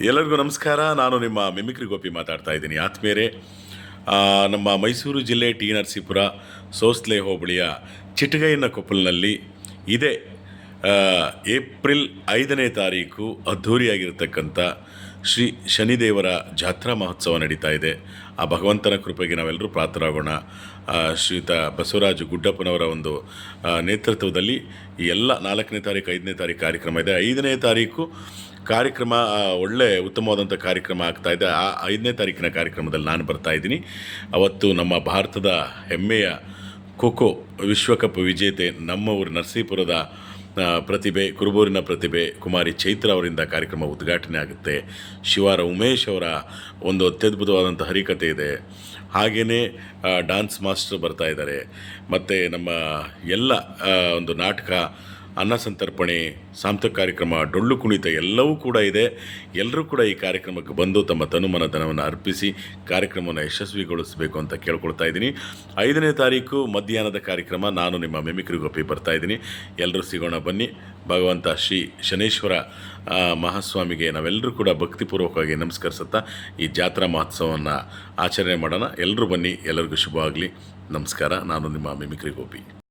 ಎಲ್ಲರಿಗೂ ನಮಸ್ಕಾರ. ನಾನು ನಿಮ್ಮ ಮಿಮಿಕ್ರಿ ಗೋಪಿ ಮಾತಾಡ್ತಾ ಇದ್ದೀನಿ. ಆತ್ಮೀಯರೇ, ನಮ್ಮ ಮೈಸೂರು ಜಿಲ್ಲೆ ಟಿ ನರಸೀಪುರ ಸೋಸ್ಲೆ ಹೋಬಳಿಯ ಚಿಟಗೈನ ಕೊಪ್ಪಲಿನಲ್ಲಿ ಇದೇ ಏಪ್ರಿಲ್ 5ನೇ ತಾರೀಕು ಅದ್ಧೂರಿಯಾಗಿರ್ತಕ್ಕಂಥ ಶ್ರೀ ಶನಿದೇವರ ಜಾತ್ರಾ ಮಹೋತ್ಸವ ನಡೀತಾ ಇದೆ. ಆ ಭಗವಂತನ ಕೃಪೆಗೆ ನಾವೆಲ್ಲರೂ ಪಾತ್ರರಾಗೋಣ. ಶ್ರೀಯುತ ಬಸವರಾಜ ಗುಡ್ಡಪ್ಪನವರ ಒಂದು ನೇತೃತ್ವದಲ್ಲಿ ಈ ಎಲ್ಲ 4ನೇ ತಾರೀಕು 5ನೇ ತಾರೀಕು ಕಾರ್ಯಕ್ರಮ ಇದೆ. 5ನೇ ತಾರೀಕು ಕಾರ್ಯಕ್ರಮ ಒಳ್ಳೆ ಉತ್ತಮವಾದಂಥ ಕಾರ್ಯಕ್ರಮ ಆಗ್ತಾಯಿದೆ. ಆ 5ನೇ ತಾರೀಕಿನ ಕಾರ್ಯಕ್ರಮದಲ್ಲಿ ನಾನು ಬರ್ತಾಯಿದ್ದೀನಿ. ಅವತ್ತು ನಮ್ಮ ಭಾರತದ ಹೆಮ್ಮೆಯ ಖೋಖೋ ವಿಶ್ವಕಪ್ ವಿಜೇತೆ ನಮ್ಮ ಊರು ನರಸೀಪುರದ ಪ್ರತಿಭೆ, ಕುರುಬೂರಿನ ಪ್ರತಿಭೆ ಕುಮಾರಿ ಚೈತ್ರ ಅವರಿಂದ ಕಾರ್ಯಕ್ರಮ ಉದ್ಘಾಟನೆ ಆಗುತ್ತೆ. ಶಿವಾರ ಉಮೇಶ್ ಅವರ ಒಂದು ಅತ್ಯದ್ಭುತವಾದಂಥ ಹರಿಕತೆ ಇದೆ. ಹಾಗೆಯೇ ಡ್ಯಾನ್ಸ್ ಮಾಸ್ಟರ್ ಬರ್ತಾ ಇದ್ದಾರೆ. ಮತ್ತು ನಮ್ಮ ಎಲ್ಲ ಒಂದು ನಾಟಕ, ಅನ್ನ ಸಂತರ್ಪಣೆ, ಸಾಂಸ್ಕೃತಿಕ ಕಾರ್ಯಕ್ರಮ, ಡೊಳ್ಳು ಕುಣಿತ ಎಲ್ಲವೂ ಕೂಡ ಇದೆ. ಎಲ್ಲರೂ ಕೂಡ ಈ ಕಾರ್ಯಕ್ರಮಕ್ಕೆ ಬಂದು ತಮ್ಮ ತನುಮನ ಧನವನ್ನು ಅರ್ಪಿಸಿ ಕಾರ್ಯಕ್ರಮವನ್ನು ಯಶಸ್ವಿಗೊಳಿಸಬೇಕು ಅಂತ ಕೇಳ್ಕೊಳ್ತಾ ಇದ್ದೀನಿ. 5ನೇ ತಾರೀಕು ಮಧ್ಯಾಹ್ನದ ಕಾರ್ಯಕ್ರಮ. ನಾನು ನಿಮ್ಮ ಮಿಮಿಕ್ರಿ ಗೋಪಿ ಬರ್ತಾಯಿದ್ದೀನಿ. ಎಲ್ಲರೂ ಸಿಗೋಣ ಬನ್ನಿ. ಭಗವಂತ ಶ್ರೀ ಶನೇಶ್ವರ ಮಹಾಸ್ವಾಮಿಗೆ ನಾವೆಲ್ಲರೂ ಕೂಡ ಭಕ್ತಿಪೂರ್ವಕವಾಗಿ ನಮಸ್ಕರಿಸುತ್ತಾ ಈ ಜಾತ್ರಾ ಮಹೋತ್ಸವವನ್ನು ಆಚರಣೆ ಮಾಡೋಣ. ಎಲ್ಲರೂ ಬನ್ನಿ. ಎಲ್ಲರಿಗೂ ಶುಭವಾಗಲಿ. ನಮಸ್ಕಾರ. ನಾನು ನಿಮ್ಮ ಮಿಮಿಕ್ರಿ ಗೋಪಿ.